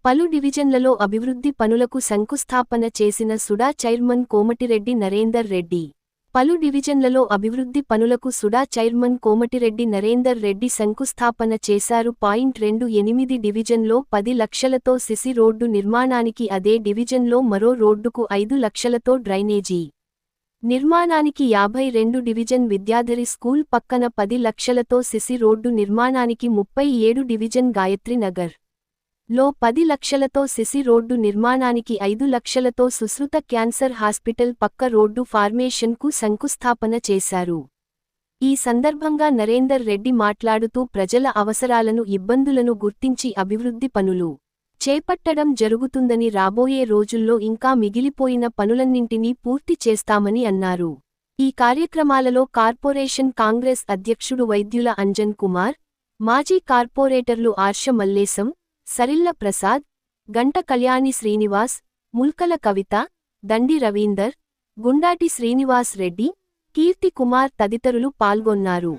పలు డివిజన్లలో అభివృద్ధి పనులకు శంకుస్థాపన చేసిన సుడా చైర్మన్ కోమటిరెడ్డి నరేందర్ రెడ్డి. పలు డివిజన్లలో అభివృద్ధి పనులకు సుడా చైర్మన్ కోమటిరెడ్డి నరేందర్ రెడ్డి శంకుస్థాపన చేశారు. 28 డివిజన్లో 10 లక్షలతో సిసి రోడ్డు నిర్మాణానికి, అదే డివిజన్లో మరో రోడ్డుకు 5 లక్షలతో డ్రైనేజీ నిర్మాణానికి, 52 డివిజన్ విద్యాధరి స్కూల్ పక్కన 10 లక్షలతో సిసి రోడ్డు నిర్మాణానికి, 37 డివిజన్ గాయత్రి నగర్ లో 10 లక్షలతో సిసి రోడ్డు నిర్మాణానికి, 5 లక్షలతో సుశ్రుత క్యాన్సర్ హాస్పిటల్ పక్క రోడ్డు ఫార్మేషన్కు శంకుస్థాపన చేశారు. ఈ సందర్భంగా నరేందర్ రెడ్డి మాట్లాడుతూ ప్రజల అవసరాలను, ఇబ్బందులను గుర్తించి అభివృద్ధి పనులు చేపట్టడం జరుగుతుందని, రాబోయే రోజుల్లో ఇంకా మిగిలిపోయిన పనులన్నింటినీ పూర్తి చేస్తామని అన్నారు. ఈ కార్యక్రమాలలో కార్పొరేషన్ కాంగ్రెస్ అధ్యక్షుడు వైద్యుల అంజన్ కుమార్, మాజీ కార్పొరేటర్లు ఆర్ష మల్లేశం, సరిల్ల ప్రసాద్, గంట కళ్యాణి శ్రీనివాస్, ముల్కల కవిత, దండి రవీందర్, గుండాటి శ్రీనివాస్ రెడ్డి, కీర్తి కుమార్ తదితరులు పాల్గొన్నారు.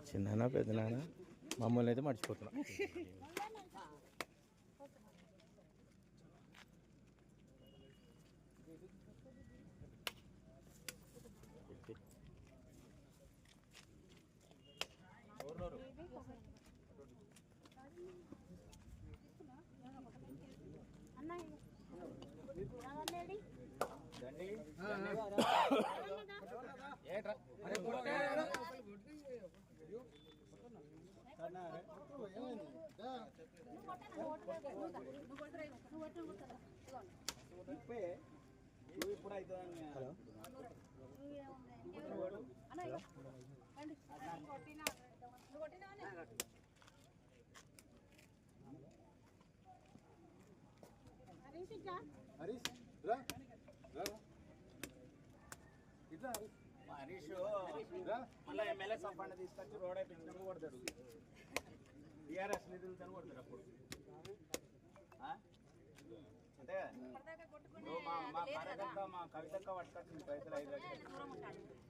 చిన్న పెద్దనా మమ్మల్ని అయితే మర్చిపోతున్నా. మళ్ళీ ఎమ్మెల్యే సంపండ తీసుకొచ్చి రోడ్ అయిపోయిందని కొడతాడు. టీఆర్ఎస్ నిధులతో కొడతాడు అప్పుడు. అంటే మా కార్యకర్త మా కవితక్క పట్టుకొచ్చింది పైసలు 5 లక్షలు,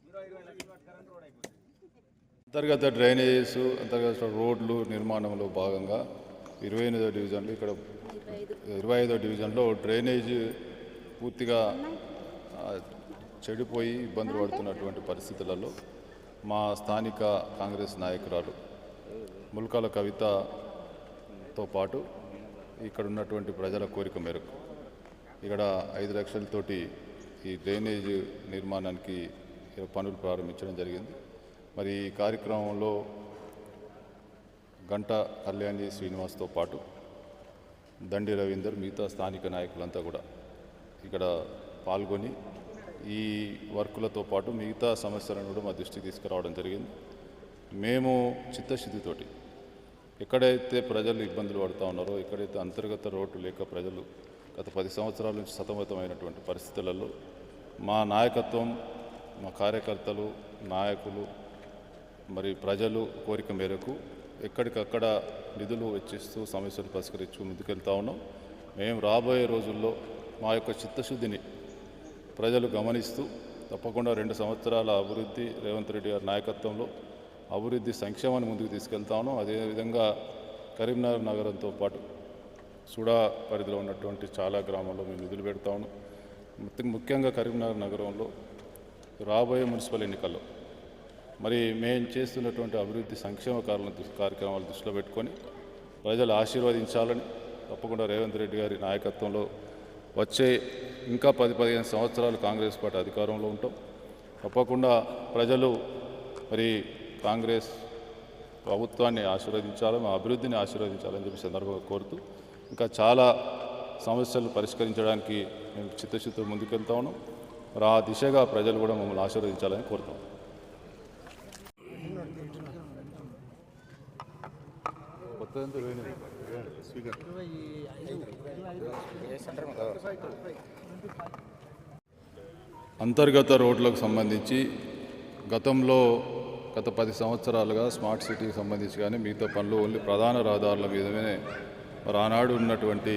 మీరు 20 లక్షలు పట్టుకారని రోడ్ అయిపోతుంది. అంతర్గత డ్రైనేజెస్, అంతర్గత రోడ్లు నిర్మాణంలో భాగంగా 28వ డివిజన్లో, ఇక్కడ 25వ డివిజన్లో డ్రైనేజ్ పూర్తిగా చెడిపోయి ఇబ్బందులు పడుతున్నటువంటి పరిస్థితులలో మా స్థానిక కాంగ్రెస్ నాయకురాలు ముల్కాల కవితతో పాటు ఇక్కడ ఉన్నటువంటి ప్రజల కోరిక మేరకు ఇక్కడ 5 లక్షలతోటి ఈ డ్రైనేజ్ నిర్మాణానికి పనులు ప్రారంభించడం జరిగింది. మరి ఈ కార్యక్రమంలో గంట కళ్యాణి శ్రీనివాస్తో పాటు దండి రవీందర్, మిగతా స్థానిక నాయకులంతా కూడా ఇక్కడ పాల్గొని ఈ వర్కులతో పాటు మిగతా సమస్యలను కూడా మా దృష్టికి తీసుకురావడం జరిగింది. మేము చిత్తశుద్ధితోటి ఎక్కడైతే ప్రజలు ఇబ్బందులు పడుతూ ఉన్నారో, ఎక్కడైతే అంతర్గత రోడ్డు లేక ప్రజలు గత 10 సంవత్సరాల నుంచి సతమతమైనటువంటి పరిస్థితులలో మా నాయకత్వం, మా కార్యకర్తలు, నాయకులు, మరి ప్రజలు కోరిక మేరకు ఎక్కడికక్కడ నిధులు వెచ్చిస్తూ సమస్యలు పరిష్కరించు ముందుకెళ్తా ఉన్నాం. మేము రాబోయే రోజుల్లో మా యొక్క చిత్తశుద్ధిని ప్రజలు గమనిస్తూ తప్పకుండా 2 సంవత్సరాల అభివృద్ధి, రేవంత్ రెడ్డి గారి నాయకత్వంలో అభివృద్ధి సంక్షేమాన్ని ముందుకు తీసుకెళ్తా ఉన్నాం. అదేవిధంగా కరీంనగర్ నగరంతో పాటు సుడా పరిధిలో ఉన్నటువంటి చాలా గ్రామాల్లో మేము నిధులు పెడతా ఉన్నాం. ముఖ్యంగా కరీంనగర్ నగరంలో రాబోయే మున్సిపల్ ఎన్నికల్లో మరి మేము చేస్తున్నటువంటి అభివృద్ధి సంక్షేమ కార్యక్రమాలు దృష్టిలో పెట్టుకొని ప్రజలు ఆశీర్వదించాలని, తప్పకుండా రేవంత్ రెడ్డి గారి నాయకత్వంలో వచ్చే ఇంకా 10-15 సంవత్సరాలు కాంగ్రెస్ పార్టీ అధికారంలో ఉంటాం. తప్పకుండా ప్రజలు మరి కాంగ్రెస్ ప్రభుత్వాన్ని ఆశీర్వదించాలని, అభివృద్ధిని ఆశీర్వదించాలని చెప్పి సందర్భంగా కోరుతూ ఇంకా చాలా సమస్యలు పరిష్కరించడానికి మేము చిత్తశుద్ధితో ముందుకెళ్తా ఉన్నాం. మరి ఆ దిశగా ప్రజలు కూడా మమ్మల్ని ఆశీర్వదించాలని కోరుతాం. అంతర్గత రోడ్లకు సంబంధించి గతంలో గత 10 సంవత్సరాలుగా స్మార్ట్ సిటీకి సంబంధించి కానీ మిగతా పనులు ఓన్లీ ప్రధాన రహదారుల మీదనే మరి ఆనాడు ఉన్నటువంటి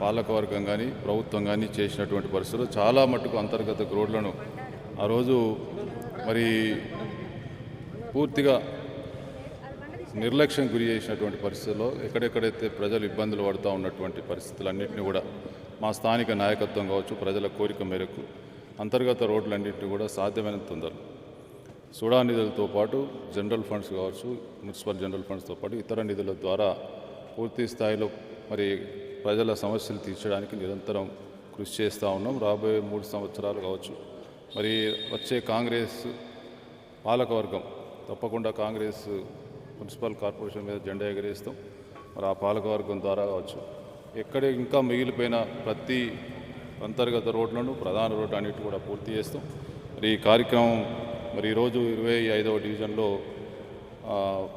పాలకవర్గం కానీ ప్రభుత్వం కానీ చేసినటువంటి పరిస్థితులు చాలా మట్టుకు అంతర్గత రోడ్లను ఆ రోజు మరి పూర్తిగా నిర్లక్ష్యం గురి చేసినటువంటి పరిస్థితుల్లో ఎక్కడెక్కడైతే ప్రజలు ఇబ్బందులు పడుతూ ఉన్నటువంటి పరిస్థితులన్నింటినీ కూడా మా స్థానిక నాయకత్వం కావచ్చు ప్రజల కోరిక మేరకు అంతర్గత రోడ్లన్నింటినీ కూడా సాధ్యమైనంత తొందరలో సుడా నిధులతో పాటు జనరల్ ఫండ్స్ కావచ్చు మున్సిపల్ జనరల్ ఫండ్స్తో పాటు ఇతర నిధుల ద్వారా పూర్తి స్థాయిలో మరి ప్రజల సమస్యలు తీర్చడానికి నిరంతరం కృషి చేస్తూ ఉన్నాం. రాబోయే 3 సంవత్సరాలు కావచ్చు మరి వచ్చే కాంగ్రెస్ పాలకవర్గం తప్పకుండా కాంగ్రెస్ మున్సిపల్ కార్పొరేషన్ మీద జెండా ఎగరేస్తాం. మరి ఆ పాలకవర్గం ద్వారా కావచ్చు ఎక్కడ ఇంకా మిగిలిపోయిన ప్రతి అంతర్గత రోడ్లను ప్రధాన రోడ్లు అన్నిటి కూడా పూర్తి చేస్తాం. మరి ఈ కార్యక్రమం మరి ఈరోజు 25వ డివిజన్లో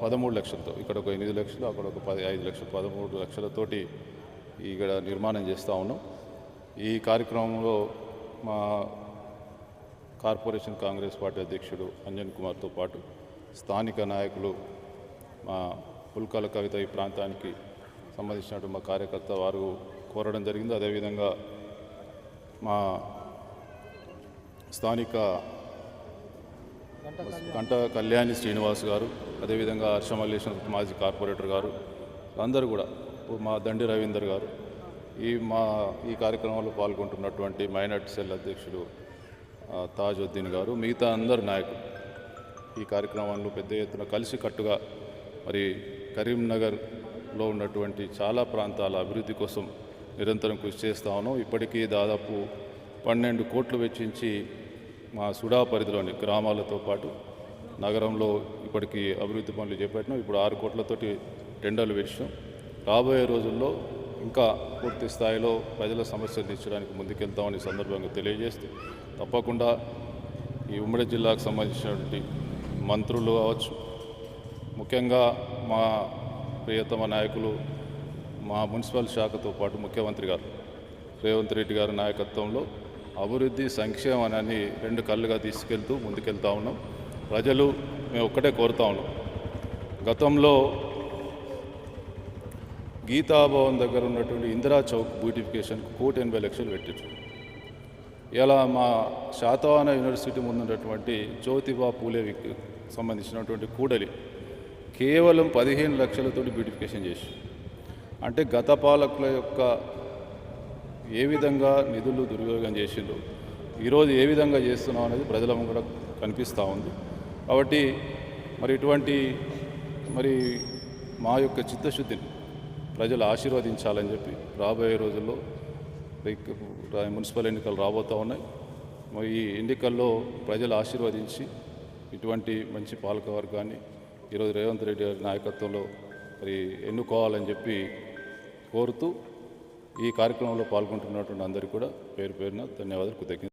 13 లక్షలతో ఇక్కడ ఒక 8 లక్షలు అక్కడ ఒక 5 లక్షలు 13 లక్షలతోటి ఇక్కడ నిర్మాణం చేస్తూ ఉన్నాం. ఈ కార్యక్రమంలో మా కార్పొరేషన్ కాంగ్రెస్ పార్టీ అధ్యక్షుడు అంజన్ కుమార్తో పాటు స్థానిక నాయకులు మా పుల్కాల కవిత ఈ ప్రాంతానికి సంబంధించినటువంటి మా కార్యకర్త వారు కోరడం జరిగింది. అదేవిధంగా మా స్థానిక గంట కళ్యాణి శ్రీనివాస్ గారు, అదేవిధంగా హర్షమల్లేశ్వర మాజీ కార్పొరేటర్ గారు అందరూ కూడా మా దండి రవీందర్ గారు ఈ కార్యక్రమంలో పాల్గొంటున్నటువంటి మైనార్టీ సెల్ అధ్యక్షుడు తాజుద్దీన్ గారు మిగతా అందరు నాయకులు ఈ కార్యక్రమంలో పెద్ద ఎత్తున కలిసికట్టుగా మరి కరీంనగర్లో ఉన్నటువంటి చాలా ప్రాంతాల అభివృద్ధి కోసం నిరంతరం కృషి చేస్తూ ఉన్నాం. ఇప్పటికీ దాదాపు 12 కోట్లు వెచ్చించి మా సుడా పరిధిలోని గ్రామాలతో పాటు నగరంలో ఇప్పటికీ అభివృద్ధి పనులు చేపట్టినాం. ఇప్పుడు 6 కోట్లతోటి టెండర్లు వేసినాం. రాబోయే రోజుల్లో ఇంకా పూర్తి స్థాయిలో ప్రజల సమస్యలు తీర్చడానికి ముందుకెళ్తామని సందర్భంగా తెలియజేస్తూ తప్పకుండా ఈ ఉమ్మడి జిల్లాకు సంబంధించినటువంటి మంత్రులు కావచ్చు, ముఖ్యంగా మా ప్రియతమ నాయకులు మా మున్సిపల్ శాఖతో పాటు ముఖ్యమంత్రి గారు రేవంత్ రెడ్డి గారి నాయకత్వంలో అభివృద్ధి సంక్షేమాన్ని 2 కళ్ళుగా తీసుకెళ్తూ ముందుకెళ్తా ఉన్నాం. ప్రజలు మేము ఒక్కటే కోరుతా ఉన్నాం. గతంలో గీతాభవన్ దగ్గర ఉన్నటువంటి ఇందిరా చౌక్ బ్యూటిఫికేషన్కు 1,80 లక్షలు పెట్టారు. ఇలా మా శాతవాహన యూనివర్సిటీ ముందున్నటువంటి జ్యోతిబా పూలేకి సంబంధించినటువంటి కూడలి కేవలం 15 లక్షలతో బ్యూటిఫికేషన్ చేసి అంటే గత పాలకుల యొక్క ఏ విధంగా నిధులు దుర్వినియోగం చేసిందో ఈరోజు ఏ విధంగా చేస్తున్నాం అనేది ప్రజలకు కూడా కనిపిస్తూ ఉంది. కాబట్టి మరి ఇటువంటి మరి మా యొక్క చిత్తశుద్ధిని ప్రజలు ఆశీర్వదించాలని చెప్పి రాబోయే రోజుల్లో మున్సిపల్ ఎన్నికలు రాబోతూ ఉన్నాయి. మరి ఈ ఎన్నికల్లో ప్రజలు ఆశీర్వదించి ఇటువంటి మంచి పాలకవర్గాన్ని ఈరోజు రేవంత్ రెడ్డి గారి నాయకత్వంలో మరి ఎన్నుకోవాలని చెప్పి కోరుతూ ఈ కార్యక్రమంలో పాల్గొంటున్నటువంటి అందరికీ కూడా పేరు పేరున ధన్యవాదాలు, కృతజ్ఞతలు.